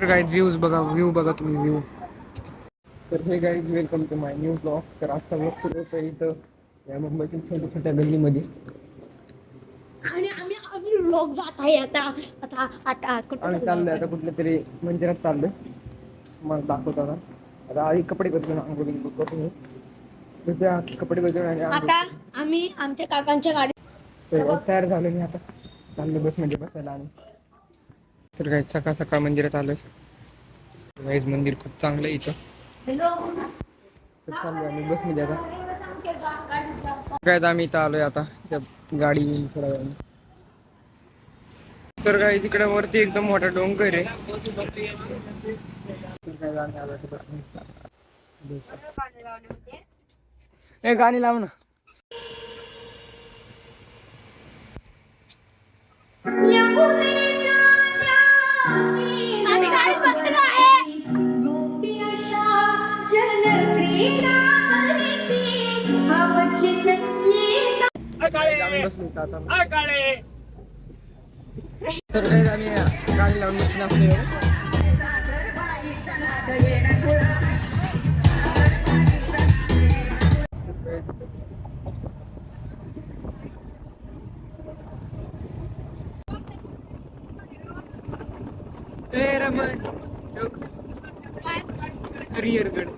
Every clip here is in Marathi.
तर गाईज व्ह्यू बघा तुम्ही व्ह्यू. तर हे guys welcome to my new blog. तर आजचा ब्लॉग सुरू होतोय इथं या मुंबईतील छोट्या छोट्या गल्लीमध्ये. आणि आम्ही व्लॉग जात आहे आता आता आता कुठं आम्ही चाललोय आता कुठल्या तरी मंदिरात चाललोय. मला दाखवतो आता आधी कपडे बदलून आंघोळी करून त्या कपडे बदलून आणि आता आम्ही आमच्या काकांच्या गाडी तयार झालो. मी आता चाललो बसमध्ये बसायला. आणि तर काय सकाळ सकाळ मंदिरात आलोय. गाईज मंदिर खूप चांगलं आहे इथं. तर चाललोय आम्ही बसमध्ये आता. काय आम्ही इथं आलोय आता त्या गाडी येऊन थोड्या वेळाने. तर काय तिकडे वरती एकदम मोठा डोंगर आहे. तर काय आम्ही आलोय बसमध्ये. गाणी लाव ना. आम्ही गाडीत बसलेलो आहे. आम्ही बसलो इथं आता. तर काय आम्ही गाडी लावून बसलो असलो. हरिहरगड.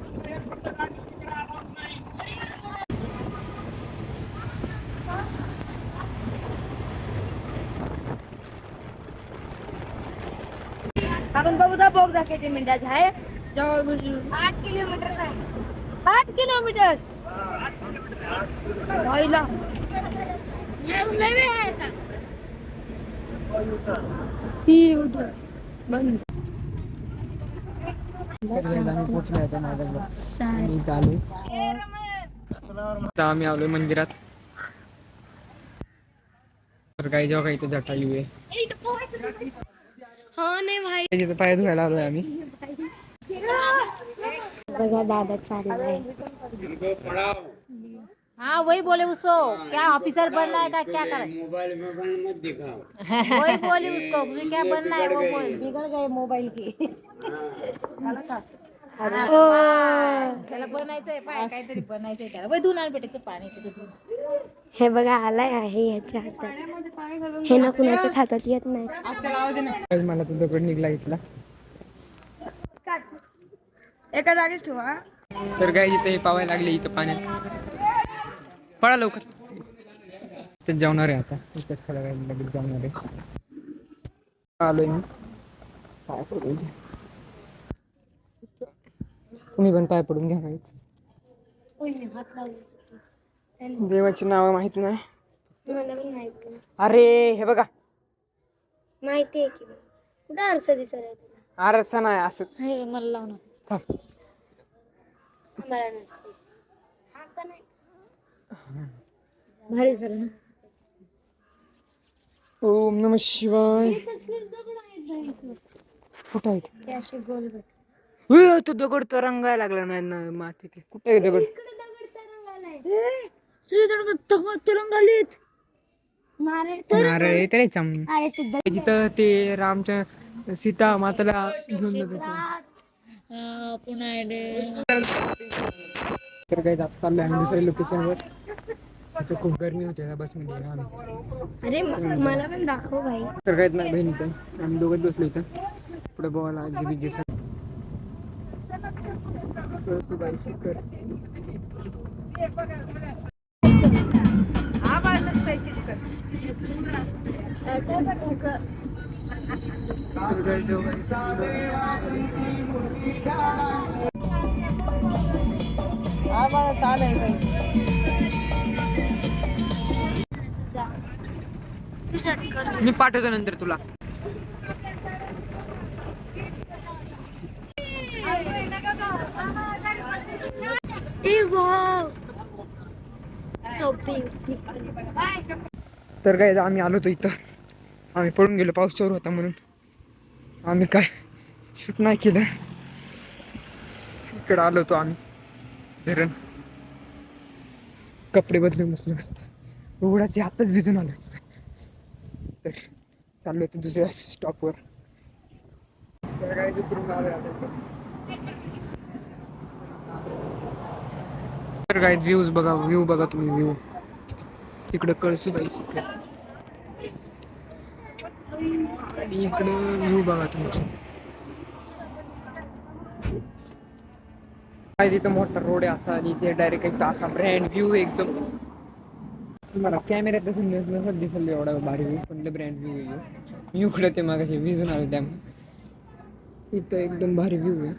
आपण बघूदा बोगदा किती मिनिटाचा आहे. जवळ 8 किलोमीटर आहे. 8 किलोमीटर व्हायला येऊन नवे आहे आता. ही उठ बंद. आम्ही पोहोचलो आता माझ्या आम्ही आलोय मंदिरात. तर काही जेव्हा काही इथं जटायू आहे. हो नाही भाई तिथं पाय धुवायला आलोय आम्ही. बघा दादा चाललाय. हाँ वही बोले उसको क्या ऑफिसर बनना है क्या करे मोबाइल मत दिखाओ. वही बोली उसको मुझे क्या बनना है वो बोल बिगड़ गए मोबाईल की त्याला बनायचंय पाय काहीतरी बनायचंय त्याला वय धुणार बेटे पाणी हे बघा आलाय आहे याच्या हातात. हे ना कुणाच्याच हातात येत नाही. मला तो दगड निघला इथला. एका जागेच ठेवा. तर काय इथं हे पावायला लागले इथं पाण्यात. पळा लवकर. इथेच जाणार आहे आता. इथेच थोड्या वेळाने लगेच जाणार आहे. आलोय मी पाय पडून. तुम्ही पण पाय पडून घ्या. देवाची नावं माहित नाही. तुम्हाला पण माहिती अरे हे बघा. माहिती आहे की कुठं आरसा दिसत आहे तुला. आरसा नाही असंच. हे मला लावणार थांब. मला नसते. हा का नाही भारी सर ना ओम नमः शिवाय. कसलेच दगड आहेत बाई इथं. कुठं आहेत? ते असे गोल गोल. तो दगड तर रंगायला लागला नाही ना मातीत. कुठे आहे दगड? इकडे दगड तरंगालाय. सुई दगड तरंगालीत. मारे अरे ते चम. अरे ते तिथं ते रामच्या सीता माताला घेऊन जात. पुन्हा तर काय आता चाललोय आम्ही दुसऱ्या लोकेशनवर. तिथं खूप गरमी होते ना बसमध्ये आम्ही. अरे मला पण दाखव भाई. तर काहीच नाही बहिणी इथं. आम्ही दोघंच बसलो इथं पुढे बोला जीबीजी सुबाई शिखर. मी पाठवतो नंतर तुला. तर काय आम्ही आलो होतो इथं. आम्ही पळून गेलो पाऊस चोर होता म्हणून. आम्ही काय शूट नाही केलं. इकडं आलो होतो आम्ही धरण. कपडे बदलून बसलो असतो. उघडाचे आत्ताच भिजून आलो होतो. तर चाललो होतो दुसऱ्या स्टॉपवर. तर काय उतरून आलोय आता इथं. तर काय व्ह्यूज बघा, व्ह्यू बघा तुम्ही, व्ह्यू तिकडं कळसूबाई इकडे आणि इकडं व्ह्यू बघा तुम्ही. काय तिथं मोठा रोड आहे असा आणि ते डायरेक्ट एक असा ब्रँड व्ह्यू एकदम तुम्हाला कॅमेऱ्यात तसं नसत दिसेल एवढा भारी व्ह्यू, पण ब्रँड व्ह्यू आहे. इकडे ते मागाशी विजून आले डॅम, इथं एकदम भारी व्ह्यू आहे.